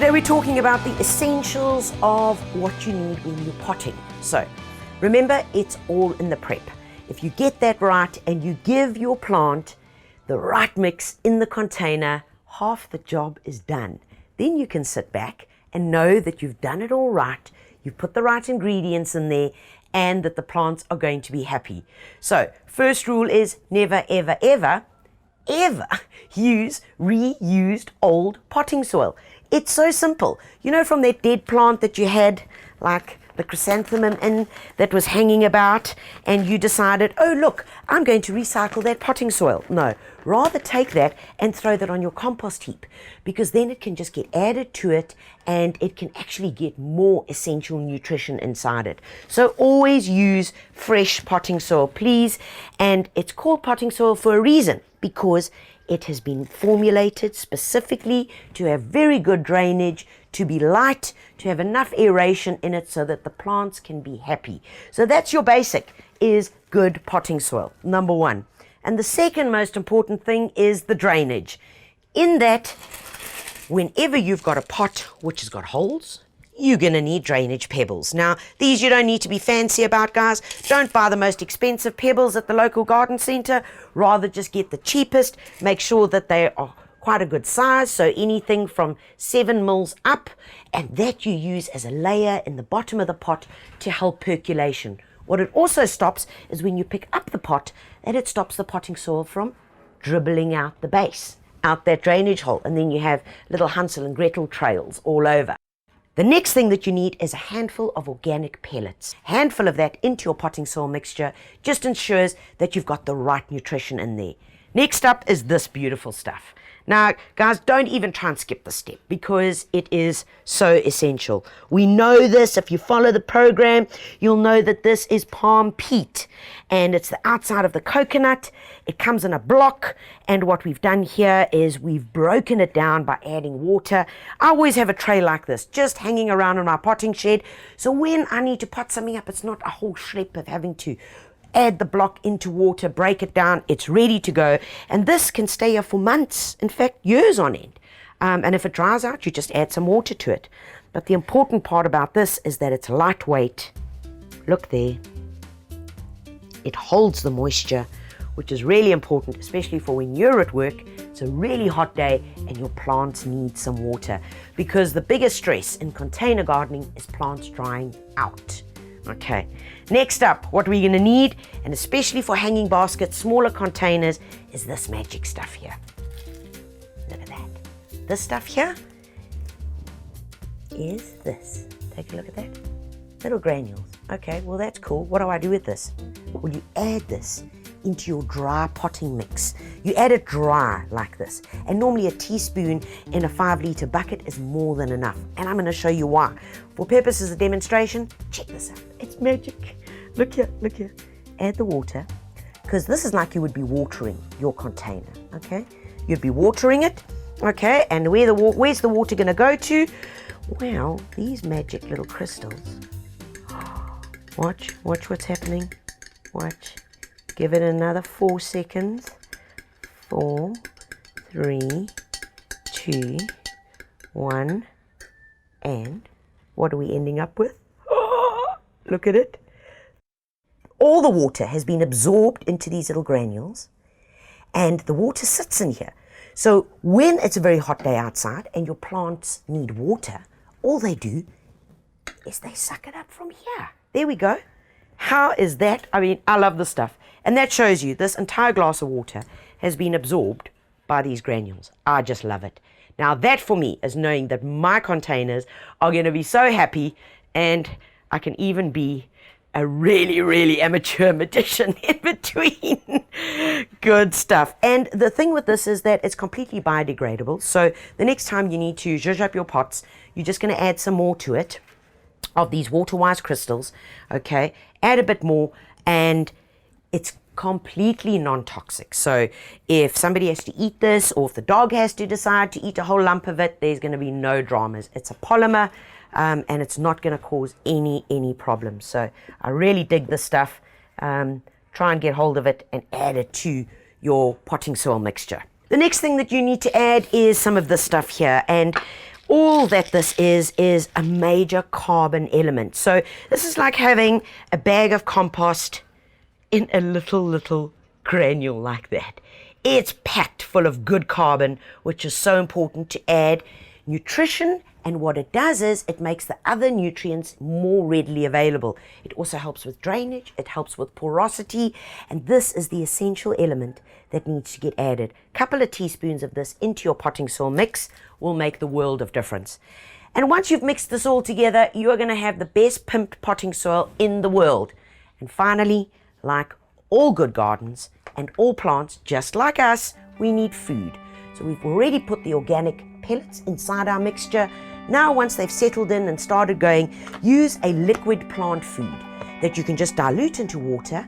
Today we're talking about the essentials of what you need when you're potting. So remember, it's all in the prep. If you get that right and you give your plant the right mix in the container, half the job is done. Then you can sit back and know that you've done it all right, you've put the right ingredients in there, and that the plants are going to be happy. So first rule is never, ever, ever, ever use reused old potting soil. It's so simple. You know, from that dead plant that you had, like the chrysanthemum in, that was hanging about, and you decided, oh look, I'm going to recycle that potting soil. No, rather take that and throw that on your compost heap, because then it can just get added to it and it can actually get more essential nutrition inside it. So always use fresh potting soil, please. And it's called potting soil for a reason, because it has been formulated specifically to have very good drainage, to be light, to have enough aeration in it so that the plants can be happy. So that's your basic, is good potting soil, number one. And the second most important thing is the drainage. In that, whenever you've got a pot which has got holes, you're going to need drainage pebbles. Now, these you don't need to be fancy about, guys. Don't buy the most expensive pebbles at the local garden centre. Rather just get the cheapest. Make sure that they are quite a good size, so anything from 7 mils up, and that you use as a layer in the bottom of the pot to help percolation. What it also stops is when you pick up the pot, that it stops the potting soil from dribbling out the base, out that drainage hole, and then you have little Hansel and Gretel trails all over. The next thing that you need is a handful of organic pellets. A handful of that into your potting soil mixture just ensures that you've got the right nutrition in there. Next up is this beautiful stuff. Now, guys, don't even try and skip this step, because it is so essential. We know this. If you follow the program, you'll know that this is palm peat, and it's the outside of the coconut. It comes in a block, and what we've done here is we've broken it down by adding water. I always have a tray like this just hanging around in my potting shed, so when I need to pot something up, it's not a whole schlep of having to add the block into water, break it down. It's ready to go, and this can stay here for months, in fact years on end. And if it dries out, you just add some water to it. But the important part about this is that it's lightweight. Look there, it holds the moisture, which is really important, especially for when you're at work. It's a really hot day and your plants need some water, because the biggest stress in container gardening is plants drying out. Okay, next up, what we're going to need, and especially for hanging baskets, smaller containers, is this magic stuff here. Look at that. This stuff here is this. Take a look at that. Little granules. Okay, well that's cool. What do I do with this? Well, you add this into your dry potting mix. You add it dry like this, and normally a teaspoon in a 5-litre bucket is more than enough, and I'm going to show you why. For purposes of demonstration, check this out. It's magic. Look here, look here. Add the water, because this is like you would be watering your container. Okay, you'd be watering it. Okay, and where's the water going to go to? Well, these magic little crystals. Watch what's happening. Watch. Give it another 4 seconds. 4, 3, 2, 1. And what are we ending up with? Oh, look at it. All the water has been absorbed into these little granules, and the water sits in here. So when it's a very hot day outside and your plants need water, all they do is they suck it up from here. There we go. How is that? I mean, I love this stuff. And that shows you this entire glass of water has been absorbed by these granules. I just love it. Now that for me is knowing that my containers are going to be so happy, and I can even be a really, really amateur magician in between. Good stuff. And the thing with this is that it's completely biodegradable. So the next time you need to zhuzh up your pots, you're just going to add some more to it of these water-wise crystals. Okay, add a bit more, and it's completely non-toxic. So if somebody has to eat this, or if the dog has to decide to eat a whole lump of it, there's going to be no dramas. It's a polymer, and it's not going to cause any problems. So I really dig this stuff. Try and get hold of it and add it to your potting soil mixture. The next thing that you need to add is some of this stuff here, and all that this is a major carbon element. So this is like having a bag of compost in a little granule like that. It's packed full of good carbon, which is so important to add nutrition, and what it does is it makes the other nutrients more readily available. It also helps with drainage, it helps with porosity, and this is the essential element that needs to get added. A couple of teaspoons of this into your potting soil mix will make the world of difference. And once you've mixed this all together, you are going to have the best pimped potting soil in the world. And finally, like all good gardens and all plants, just like us, we need food. So we've already put the organic pellets inside our mixture. Now, once they've settled in and started going, use a liquid plant food that you can just dilute into water,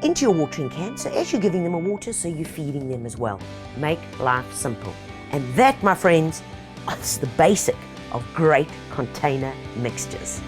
into your watering can. So as you're giving them a water, so you're feeding them as well. Make life simple. And that, my friends, is the basic of great container mixtures.